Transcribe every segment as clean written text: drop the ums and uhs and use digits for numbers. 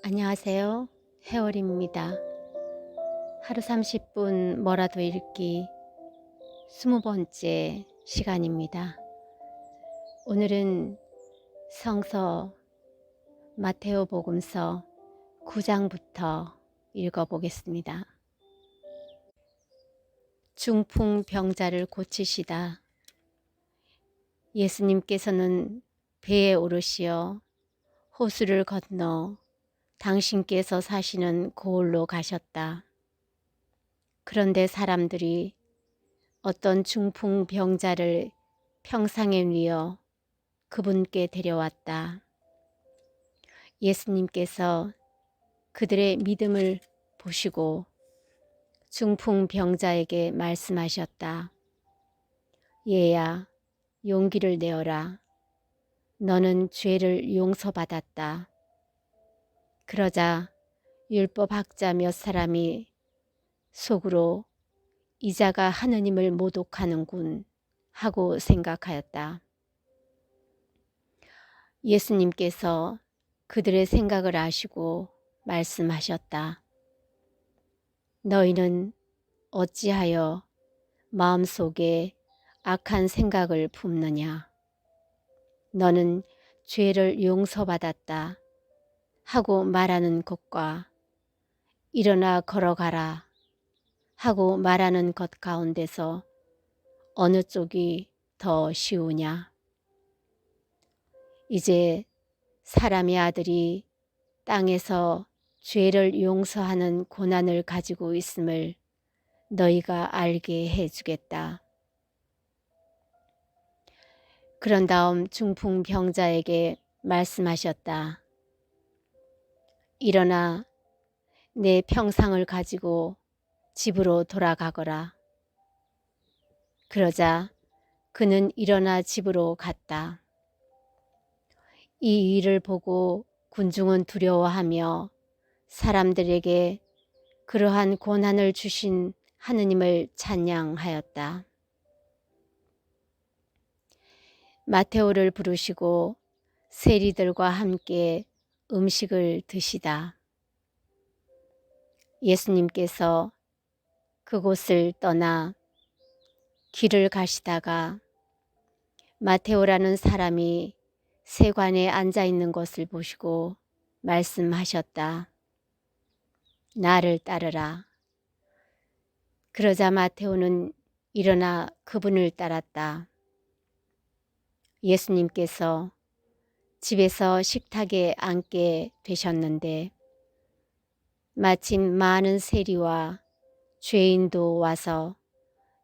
안녕하세요. 해월입니다. 하루 30분 뭐라도 읽기 20번째 시간입니다. 오늘은 성서 마테오 복음서 9장부터 읽어보겠습니다. 중풍병자를 고치시다. 예수님께서는 배에 오르시어 호수를 건너 당신께서 사시는 고을로 가셨다. 그런데 사람들이 어떤 중풍병자를 평상에 뉘어 그분께 데려왔다. 예수님께서 그들의 믿음을 보시고 중풍병자에게 말씀하셨다. 얘야, 용기를 내어라. 너는 죄를 용서받았다. 그러자 율법학자 몇 사람이 속으로 이 자가 하느님을 모독하는군 하고 생각하였다. 예수님께서 그들의 생각을 아시고 말씀하셨다. 너희는 어찌하여 마음속에 악한 생각을 품느냐. 너는 죄를 용서받았다 하고 말하는 것과 일어나 걸어가라 하고 말하는 것 가운데서 어느 쪽이 더 쉬우냐. 이제 사람의 아들이 땅에서 죄를 용서하는 고난을 가지고 있음을 너희가 알게 해주겠다. 그런 다음 중풍병자에게 말씀하셨다. 일어나 내 평상을 가지고 집으로 돌아가거라. 그러자 그는 일어나 집으로 갔다. 이 일을 보고 군중은 두려워하며 사람들에게 그러한 고난을 주신 하느님을 찬양하였다. 마테오를 부르시고 세리들과 함께 음식을 드시다. 예수님께서 그곳을 떠나 길을 가시다가 마테오라는 사람이 세관에 앉아 있는 것을 보시고 말씀하셨다. 나를 따르라. 그러자 마테오는 일어나 그분을 따랐다. 예수님께서 집에서 식탁에 앉게 되셨는데 마침 많은 세리와 죄인도 와서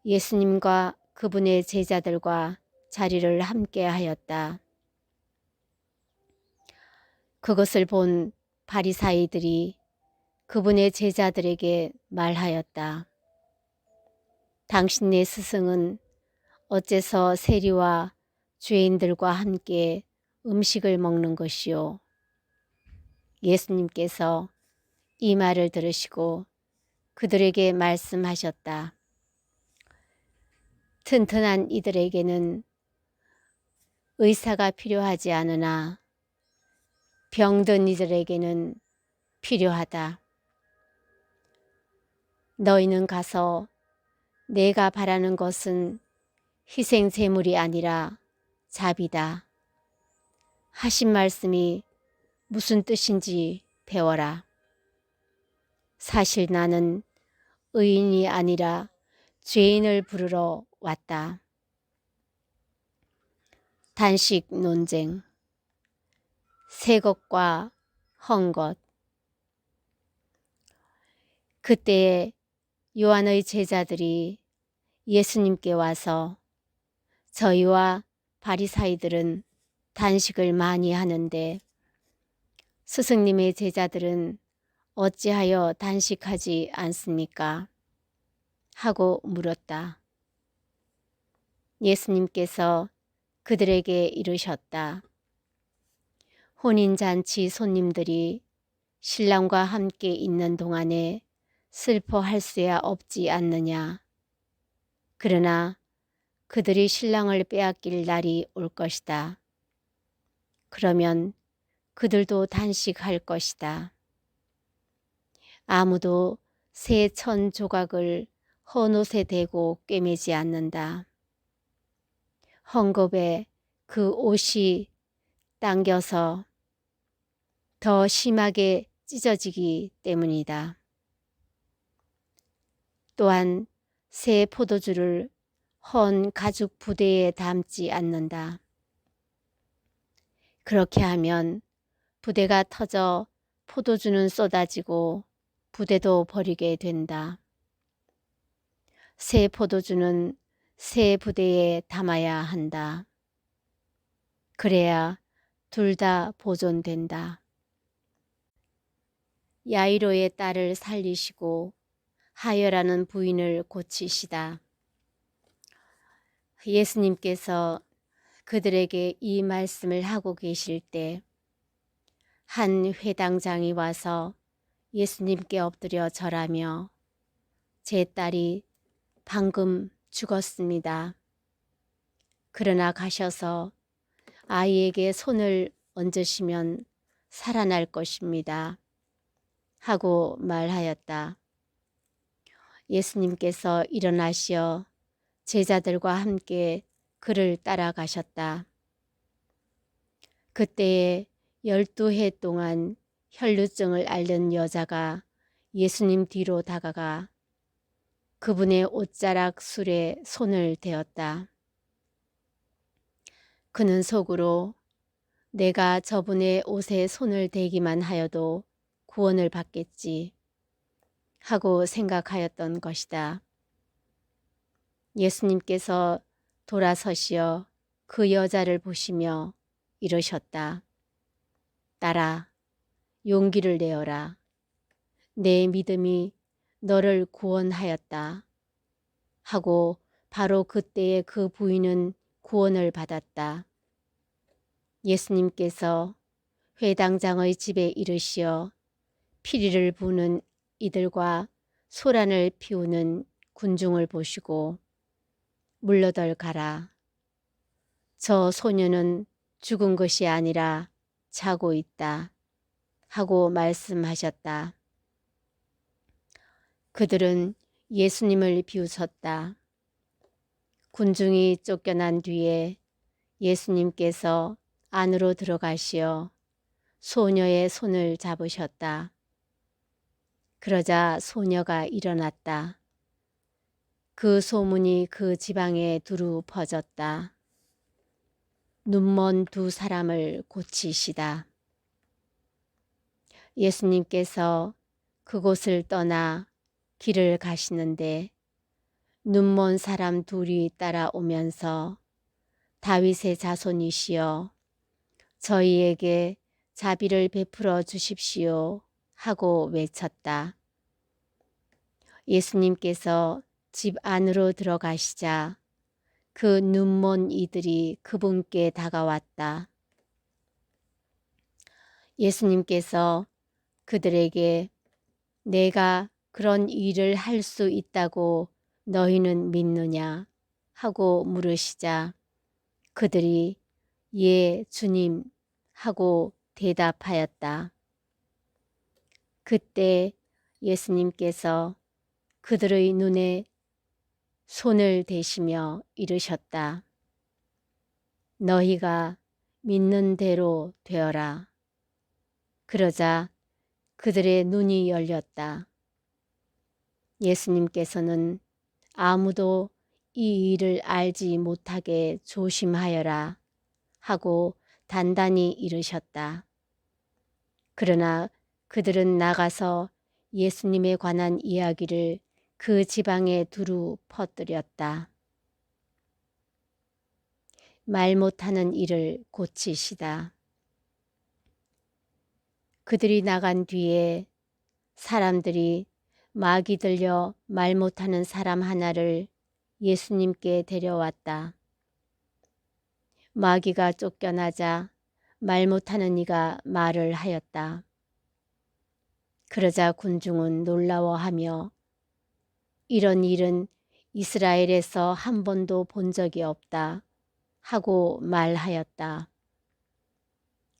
예수님과 그분의 제자들과 자리를 함께 하였다. 그것을 본 바리사이들이 그분의 제자들에게 말하였다. 당신네 스승은 어째서 세리와 죄인들과 함께 음식을 먹는 것이요. 예수님께서 이 말을 들으시고 그들에게 말씀하셨다. 튼튼한 이들에게는 의사가 필요하지 않으나 병든 이들에게는 필요하다. 너희는 가서 내가 바라는 것은 희생 제물이 아니라 자비다 하신 말씀이 무슨 뜻인지 배워라. 사실 나는 의인이 아니라 죄인을 부르러 왔다. 단식 논쟁. 새 것과 헝 것. 그때에 요한의 제자들이 예수님께 와서 저희와 바리사이들은 단식을 많이 하는데 스승님의 제자들은 어찌하여 단식하지 않습니까? 하고 물었다. 예수님께서 그들에게 이르셨다. 혼인잔치 손님들이 신랑과 함께 있는 동안에 슬퍼할 수야 없지 않느냐. 그러나 그들이 신랑을 빼앗길 날이 올 것이다. 그러면 그들도 단식할 것이다. 아무도 새 천 조각을 헌옷에 대고 꿰매지 않는다. 헝겊에 그 옷이 당겨서 더 심하게 찢어지기 때문이다. 또한 새 포도주를 헌 가죽 부대에 담지 않는다. 그렇게 하면 부대가 터져 포도주는 쏟아지고 부대도 버리게 된다. 새 포도주는 새 부대에 담아야 한다. 그래야 둘 다 보존된다. 야이로의 딸을 살리시고 하여라는 부인을 고치시다. 예수님께서 그들에게 이 말씀을 하고 계실 때 한 회당장이 와서 예수님께 엎드려 절하며 제 딸이 방금 죽었습니다. 그러나 가셔서 아이에게 손을 얹으시면 살아날 것입니다. 하고 말하였다. 예수님께서 일어나시어 제자들과 함께 그를 따라가셨다. 그때에 12해 동안 혈루증을 앓는 여자가 예수님 뒤로 다가가 그분의 옷자락 술에 손을 대었다. 그는 속으로 내가 저분의 옷에 손을 대기만 하여도 구원을 받겠지 하고 생각하였던 것이다. 예수님께서 돌아서시어 그 여자를 보시며 이러셨다. 딸아, 용기를 내어라. 내 믿음이 너를 구원하였다. 하고 바로 그때에 그 부인은 구원을 받았다. 예수님께서 회당장의 집에 이르시어 피리를 부는 이들과 소란을 피우는 군중을 보시고 물러들 가라. 저 소녀는 죽은 것이 아니라 자고 있다. 하고 말씀하셨다. 그들은 예수님을 비웃었다. 군중이 쫓겨난 뒤에 예수님께서 안으로 들어가시어 소녀의 손을 잡으셨다. 그러자 소녀가 일어났다. 그 소문이 그 지방에 두루 퍼졌다. 눈먼 두 사람을 고치시다. 예수님께서 그곳을 떠나 길을 가시는데 눈먼 사람 둘이 따라오면서 다윗의 자손이시여 저희에게 자비를 베풀어 주십시오 하고 외쳤다. 예수님께서 집 안으로 들어가시자 그 눈먼 이들이 그분께 다가왔다. 예수님께서 그들에게 내가 그런 일을 할 수 있다고 너희는 믿느냐 하고 물으시자 그들이 예 주님 하고 대답하였다. 그때 예수님께서 그들의 눈에 손을 대시며 이르셨다. 너희가 믿는 대로 되어라. 그러자 그들의 눈이 열렸다. 예수님께서는 아무도 이 일을 알지 못하게 조심하여라 하고 단단히 이르셨다. 그러나 그들은 나가서 예수님에 관한 이야기를 그 지방에 두루 퍼뜨렸다. 말 못하는 이를 고치시다. 그들이 나간 뒤에 사람들이 마귀 들려 말 못하는 사람 하나를 예수님께 데려왔다. 마귀가 쫓겨나자 말 못하는 이가 말을 하였다. 그러자 군중은 놀라워하며 이런 일은 이스라엘에서 한 번도 본 적이 없다 하고 말하였다.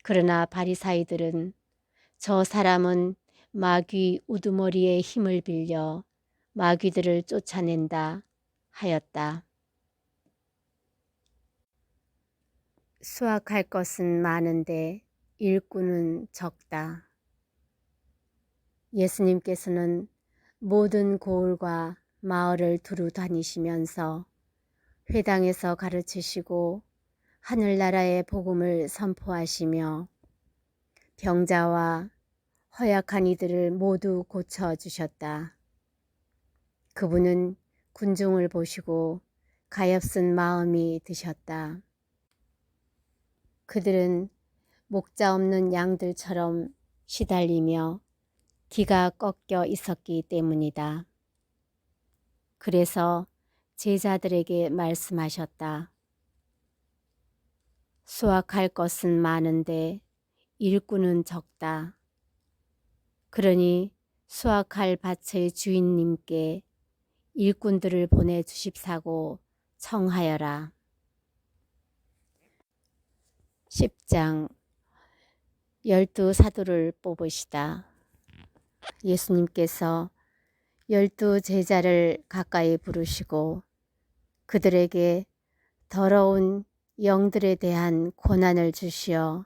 그러나 바리사이들은 저 사람은 마귀 우두머리의 힘을 빌려 마귀들을 쫓아낸다 하였다. 수확할 것은 많은데 일꾼은 적다. 예수님께서는 모든 고을과 마을을 두루 다니시면서 회당에서 가르치시고 하늘나라의 복음을 선포하시며 병자와 허약한 이들을 모두 고쳐주셨다. 그분은 군중을 보시고 가엾은 마음이 드셨다. 그들은 목자 없는 양들처럼 시달리며 기가 꺾여 있었기 때문이다. 그래서 제자들에게 말씀하셨다. 수확할 것은 많은데 일꾼은 적다. 그러니 수확할 밭의 주인님께 일꾼들을 보내주십사고 청하여라. 10장 12 사도를 뽑으시다. 예수님께서 12 제자를 가까이 부르시고 그들에게 더러운 영들에 대한 고난을 주시어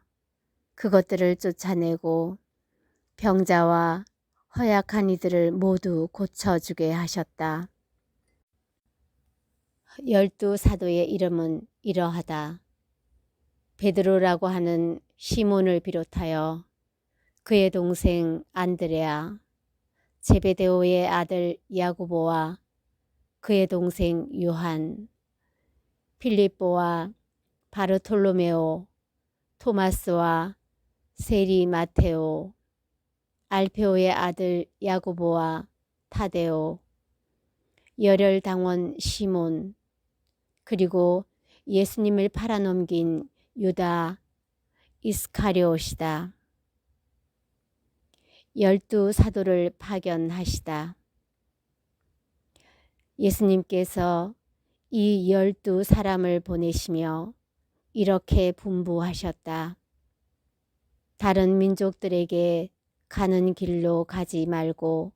그것들을 쫓아내고 병자와 허약한 이들을 모두 고쳐주게 하셨다. 12 사도의 이름은 이러하다. 베드로라고 하는 시몬을 비롯하여 그의 동생 안드레아, 제베데오의 아들 야고보와 그의 동생 요한, 필립보와 바르톨로메오, 토마스와 세리 마테오, 알페오의 아들 야고보와 타데오, 열혈당원 시몬, 그리고 예수님을 팔아넘긴 유다 이스카리옷이다. 12 사도를 파견하시다. 예수님께서 이 12 사람을 보내시며 이렇게 분부하셨다. 다른 민족들에게 가는 길로 가지 말고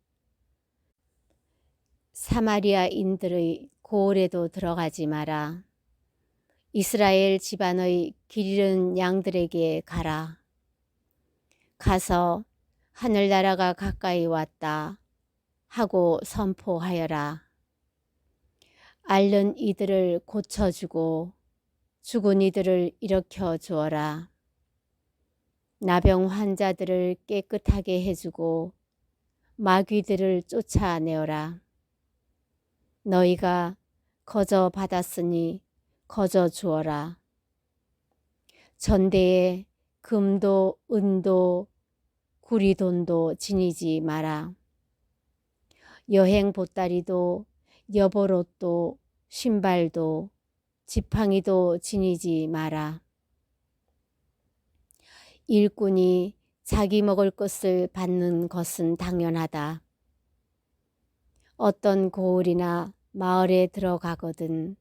사마리아인들의 고을에도 들어가지 마라. 이스라엘 집안의 길 잃은 양들에게 가라. 가서 하늘나라가 가까이 왔다 하고 선포하여라. 앓는 이들을 고쳐주고 죽은 이들을 일으켜 주어라. 나병 환자들을 깨끗하게 해주고 마귀들을 쫓아내어라. 너희가 거저 받았으니 거저 주어라. 전대에 금도 은도 구리돈도 지니지 마라. 여행 보따리도 여벌옷도 신발도 지팡이도 지니지 마라. 일꾼이 자기 먹을 것을 받는 것은 당연하다. 어떤 고을이나 마을에 들어가거든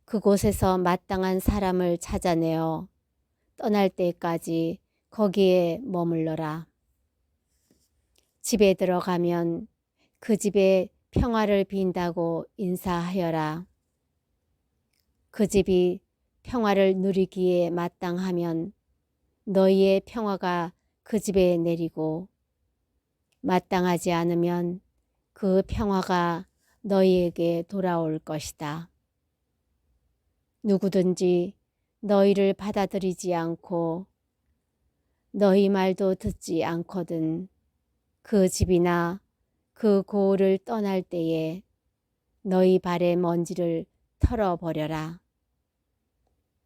그곳에서 마땅한 사람을 찾아내어 떠날 때까지 거기에 머물러라. 집에 들어가면 그 집에 평화를 빈다고 인사하여라. 그 집이 평화를 누리기에 마땅하면 너희의 평화가 그 집에 내리고 마땅하지 않으면 그 평화가 너희에게 돌아올 것이다. 누구든지 너희를 받아들이지 않고 너희 말도 듣지 않거든 그 집이나 그 고을을 떠날 때에 너희 발의 먼지를 털어버려라.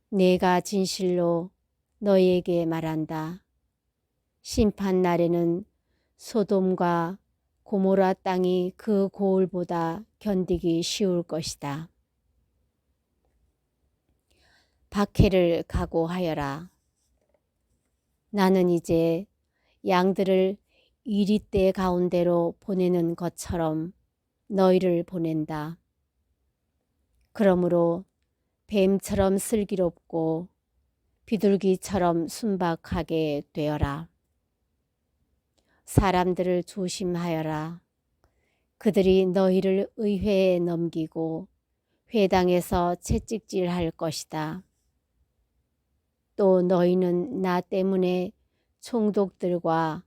내가 진실로 너희에게 말한다. 심판날에는 소돔과 고모라 땅이 그 고을보다 견디기 쉬울 것이다. 박해를 각오하여라. 나는 이제 양들을 이리떼 가운데로 보내는 것처럼 너희를 보낸다. 그러므로 뱀처럼 슬기롭고 비둘기처럼 순박하게 되어라. 사람들을 조심하여라. 그들이 너희를 의회에 넘기고 회당에서 채찍질할 것이다. 또 너희는 나 때문에 총독들과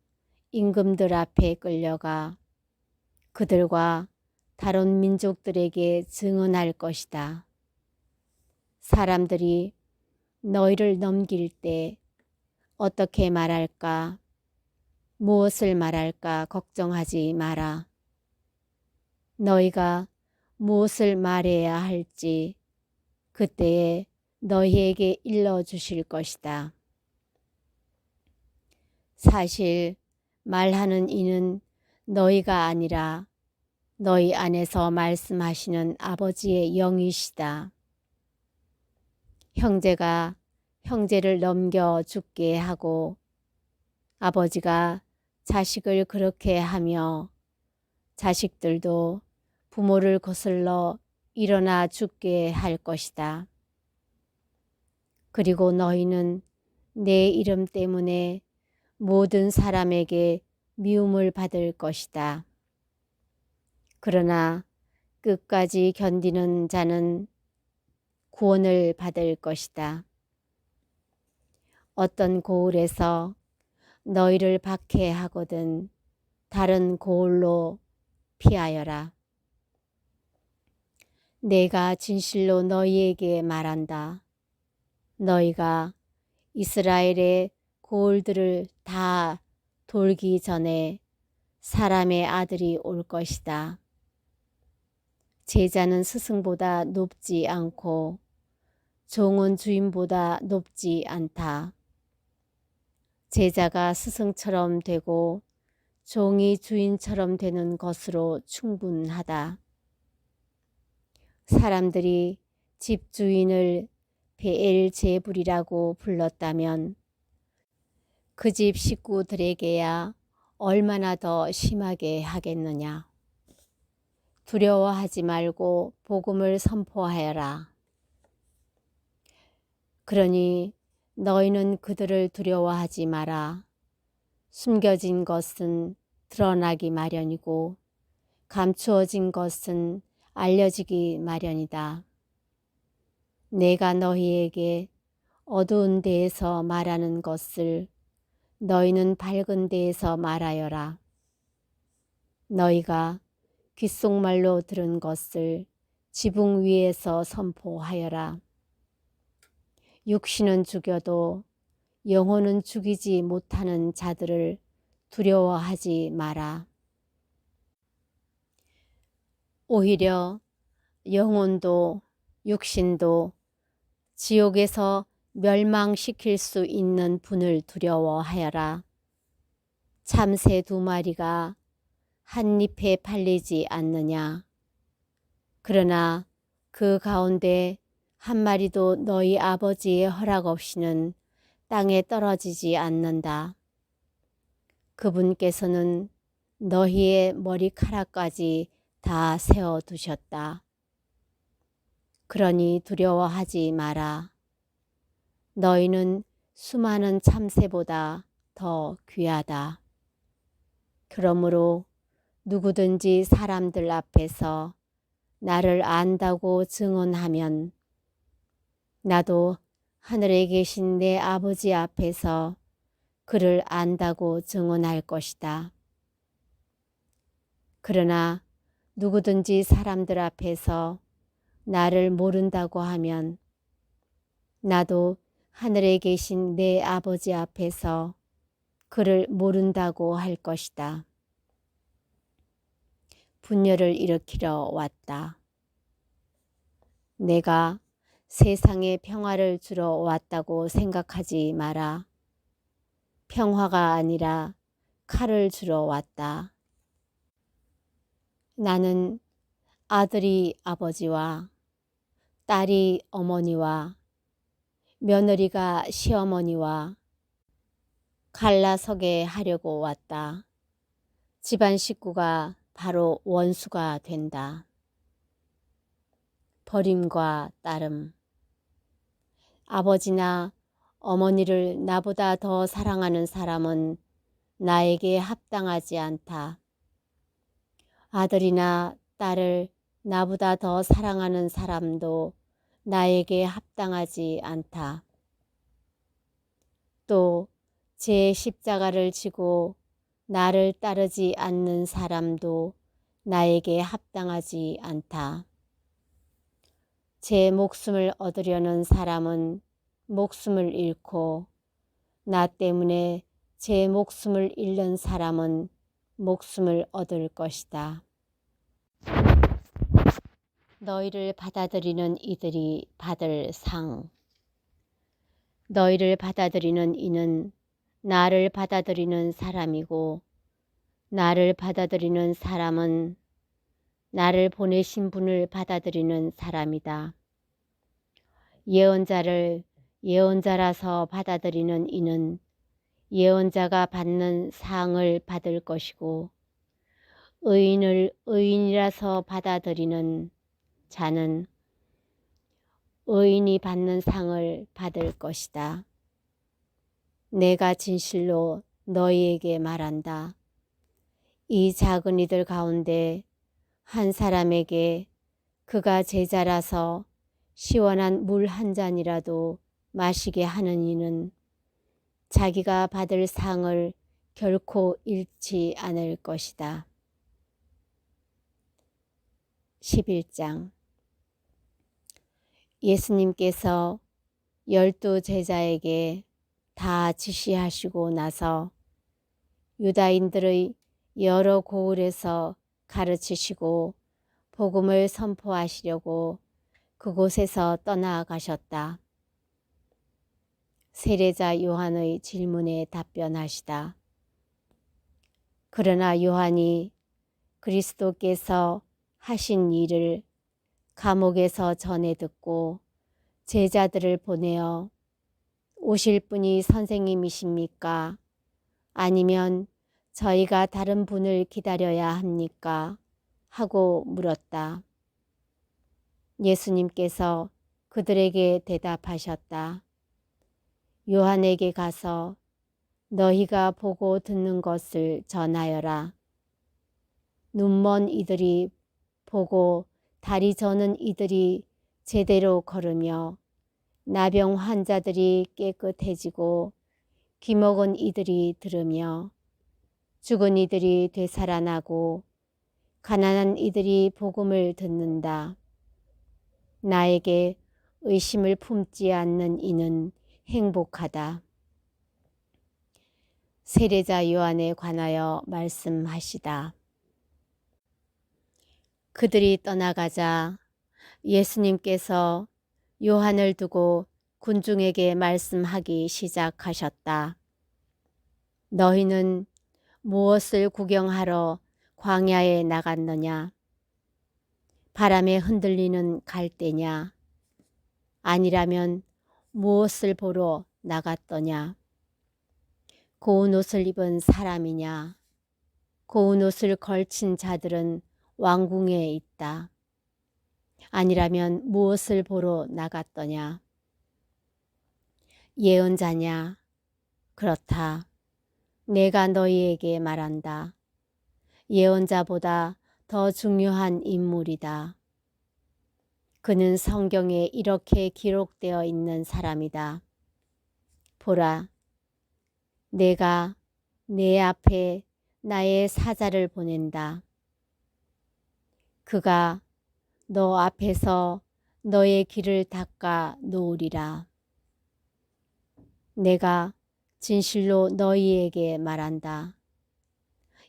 임금들 앞에 끌려가 그들과 다른 민족들에게 증언할 것이다. 사람들이 너희를 넘길 때 어떻게 말할까, 무엇을 말할까 걱정하지 마라. 너희가 무엇을 말해야 할지 그때에 너희에게 일러주실 것이다. 사실 말하는 이는 너희가 아니라 너희 안에서 말씀하시는 아버지의 영이시다. 형제가 형제를 넘겨 죽게 하고 아버지가 자식을 그렇게 하며 자식들도 부모를 거슬러 일어나 죽게 할 것이다. 그리고 너희는 내 이름 때문에 모든 사람에게 미움을 받을 것이다. 그러나 끝까지 견디는 자는 구원을 받을 것이다. 어떤 고을에서 너희를 박해하거든 다른 고을로 피하여라. 내가 진실로 너희에게 말한다. 너희가 이스라엘의 고을들을 다 돌기 전에 사람의 아들이 올 것이다. 제자는 스승보다 높지 않고 종은 주인보다 높지 않다. 제자가 스승처럼 되고 종이 주인처럼 되는 것으로 충분하다. 사람들이 집주인을 베엘제불이라고 불렀다면 그 집 식구들에게야 얼마나 더 심하게 하겠느냐. 두려워하지 말고 복음을 선포하여라. 그러니 너희는 그들을 두려워하지 마라. 숨겨진 것은 드러나기 마련이고 감추어진 것은 알려지기 마련이다. 내가 너희에게 어두운 데에서 말하는 것을 너희는 밝은 데에서 말하여라. 너희가 귓속말로 들은 것을 지붕 위에서 선포하여라. 육신은 죽여도 영혼은 죽이지 못하는 자들을 두려워하지 마라. 오히려 영혼도 육신도 지옥에서 멸망시킬 수 있는 분을 두려워하여라. 참새 2마리가 한 잎에 팔리지 않느냐. 그러나 그 가운데 한 마리도 너희 아버지의 허락 없이는 땅에 떨어지지 않는다. 그분께서는 너희의 머리카락까지 다 세워두셨다. 그러니 두려워하지 마라. 너희는 수많은 참새보다 더 귀하다. 그러므로 누구든지 사람들 앞에서 나를 안다고 증언하면 나도 하늘에 계신 내 아버지 앞에서 그를 안다고 증언할 것이다. 그러나 누구든지 사람들 앞에서 나를 모른다고 하면 나도 하늘에 계신 내 아버지 앞에서 그를 모른다고 할 것이다. 분열을 일으키러 왔다. 내가 세상에 평화를 주러 왔다고 생각하지 마라. 평화가 아니라 칼을 주러 왔다. 나는 아들이 아버지와 딸이 어머니와 며느리가 시어머니와 갈라서게 하려고 왔다. 집안 식구가 바로 원수가 된다. 버림과 따름. 아버지나 어머니를 나보다 더 사랑하는 사람은 나에게 합당하지 않다. 아들이나 딸을 나보다 더 사랑하는 사람도 나에게 합당하지 않다. 또 제 십자가를 지고 나를 따르지 않는 사람도 나에게 합당하지 않다. 제 목숨을 얻으려는 사람은 목숨을 잃고 나 때문에 제 목숨을 잃는 사람은 목숨을 얻을 것이다. 너희를 받아들이는 이들이 받을 상. 너희를 받아들이는 이는 나를 받아들이는 사람이고 나를 받아들이는 사람은 나를 보내신 분을 받아들이는 사람이다. 예언자를 예언자라서 받아들이는 이는 예언자가 받는 상을 받을 것이고 의인을 의인이라서 받아들이는 자는 의인이 받는 상을 받을 것이다. 내가 진실로 너희에게 말한다. 이 작은 이들 가운데 한 사람에게 그가 제자라서 시원한 물 한 잔이라도 마시게 하는 이는 자기가 받을 상을 결코 잃지 않을 것이다. 11장. 예수님께서 12 제자에게 다 지시하시고 나서 유다인들의 여러 고을에서 가르치시고 복음을 선포하시려고 그곳에서 떠나가셨다. 세례자 요한의 질문에 답변하시다. 그러나 요한이 그리스도께서 하신 일을 감옥에서 전해 듣고 제자들을 보내어 오실 분이 선생님이십니까? 아니면 저희가 다른 분을 기다려야 합니까? 하고 물었다. 예수님께서 그들에게 대답하셨다. 요한에게 가서 너희가 보고 듣는 것을 전하여라. 눈먼 이들이 보고 다리 저는 이들이 제대로 걸으며 나병 환자들이 깨끗해지고 귀먹은 이들이 들으며 죽은 이들이 되살아나고 가난한 이들이 복음을 듣는다. 나에게 의심을 품지 않는 이는 행복하다. 세례자 요한에 관하여 말씀하시다. 그들이 떠나가자 예수님께서 요한을 두고 군중에게 말씀하기 시작하셨다. 너희는 무엇을 구경하러 광야에 나갔느냐? 바람에 흔들리는 갈대냐? 아니라면 무엇을 보러 나갔더냐? 고운 옷을 입은 사람이냐? 고운 옷을 걸친 자들은 왕궁에 있다. 아니라면 무엇을 보러 나갔더냐? 예언자냐? 그렇다. 내가 너희에게 말한다. 예언자보다 더 중요한 인물이다. 그는 성경에 이렇게 기록되어 있는 사람이다. 보라, 내가 내 앞에 나의 사자를 보낸다. 그가 너 앞에서 너의 길을 닦아 놓으리라. 내가 진실로 너희에게 말한다.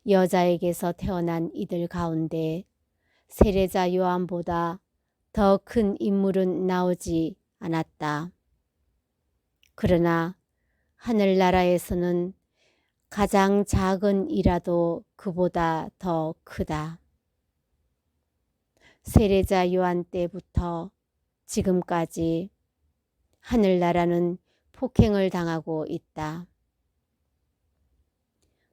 여자에게서 태어난 이들 가운데 세례자 요한보다 더 큰 인물은 나오지 않았다. 그러나 하늘나라에서는 가장 작은 이라도 그보다 더 크다. 세례자 요한 때부터 지금까지 하늘나라는 폭행을 당하고 있다.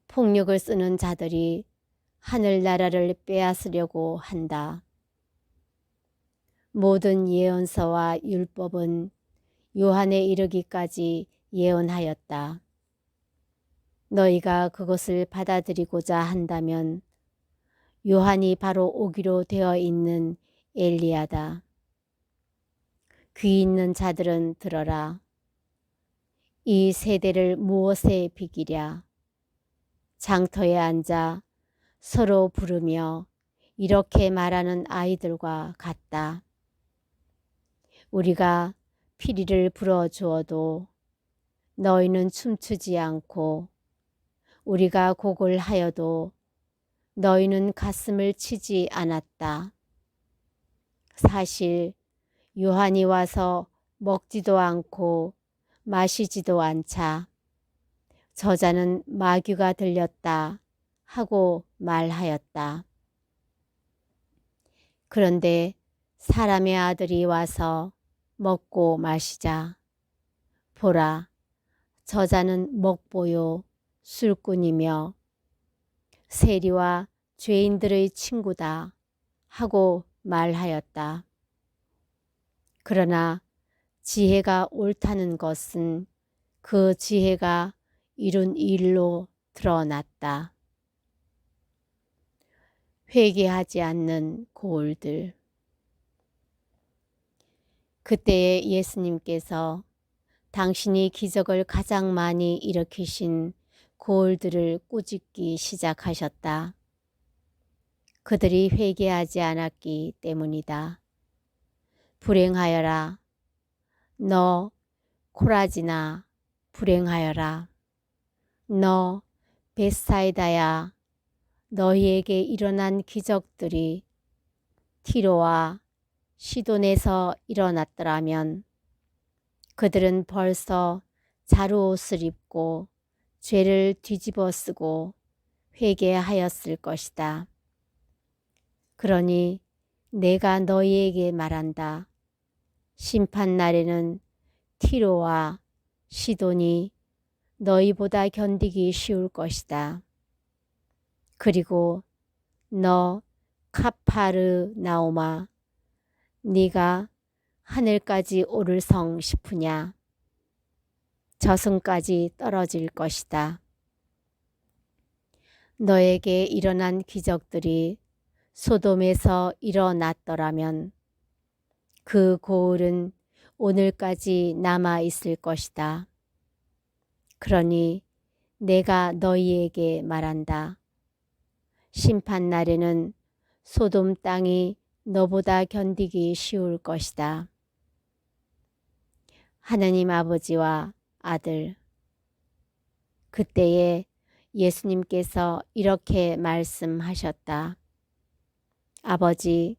폭력을 쓰는 자들이 하늘나라를 빼앗으려고 한다. 모든 예언서와 율법은 요한에 이르기까지 예언하였다. 너희가 그것을 받아들이고자 한다면 요한이 바로 오기로 되어 있는 엘리야다. 귀 있는 자들은 들어라. 이 세대를 무엇에 비기랴. 장터에 앉아 서로 부르며 이렇게 말하는 아이들과 같다. 우리가 피리를 불어주어도 너희는 춤추지 않고 우리가 곡을 하여도 너희는 가슴을 치지 않았다. 사실 요한이 와서 먹지도 않고 마시지도 않자 저자는 마귀가 들렸다 하고 말하였다. 그런데 사람의 아들이 와서 먹고 마시자 보라 저자는 먹보요 술꾼이며 세리와 죄인들의 친구다 하고 말하였다. 그러나 지혜가 옳다는 것은 그 지혜가 이룬 일로 드러났다. 회개하지 않는 고을들. 그때에 예수님께서 당신이 기적을 가장 많이 일으키신 고을들을 꾸짖기 시작하셨다. 그들이 회개하지 않았기 때문이다. 불행하여라. 너 코라지나 불행하여라. 너 벳사이다야. 너희에게 일어난 기적들이 티로와 시돈에서 일어났더라면 그들은 벌써 자루옷을 입고 죄를 뒤집어 쓰고 회개하였을 것이다. 그러니 내가 너희에게 말한다. 심판날에는 티로와 시돈이 너희보다 견디기 쉬울 것이다. 그리고 너 카파르나오마 네가 하늘까지 오를 성 싶으냐. 저승까지 떨어질 것이다. 너에게 일어난 기적들이 소돔에서 일어났더라면 그 고을은 오늘까지 남아 있을 것이다. 그러니 내가 너희에게 말한다. 심판날에는 소돔 땅이 너보다 견디기 쉬울 것이다. 하나님 아버지와 아들. 그때에 예수님께서 이렇게 말씀하셨다. 아버지,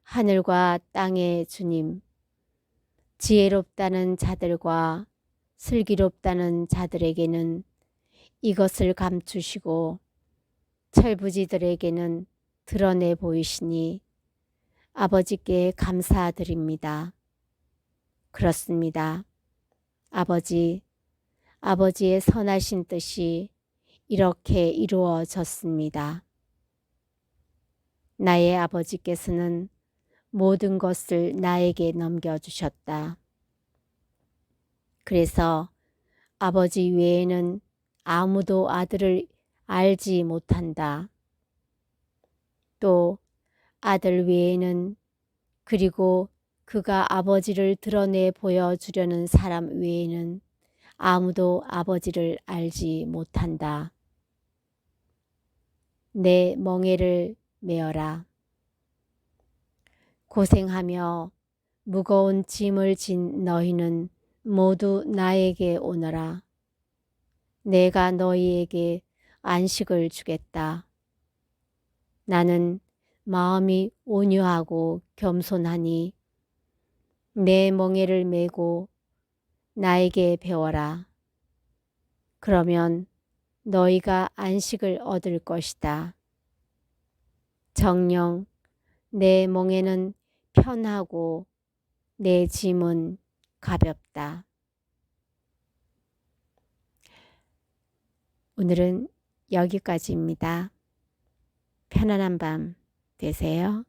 하늘과 땅의 주님, 지혜롭다는 자들과 슬기롭다는 자들에게는 이것을 감추시고 철부지들에게는 드러내 보이시니 아버지께 감사드립니다. 그렇습니다. 아버지, 아버지의 선하신 뜻이 이렇게 이루어졌습니다. 나의 아버지께서는 모든 것을 나에게 넘겨주셨다. 그래서 아버지 외에는 아무도 아들을 알지 못한다. 또 아들 외에는 그리고 그가 아버지를 드러내 보여주려는 사람 외에는 아무도 아버지를 알지 못한다. 내 멍에를 메어라. 고생하며 무거운 짐을 진 너희는 모두 나에게 오너라. 내가 너희에게 안식을 주겠다. 나는 마음이 온유하고 겸손하니 내 멍에를 메고 나에게 배워라. 그러면 너희가 안식을 얻을 것이다. 정녕 내 멍에는 편하고 내 짐은 가볍다. 오늘은 여기까지입니다. 편안한 밤 되세요.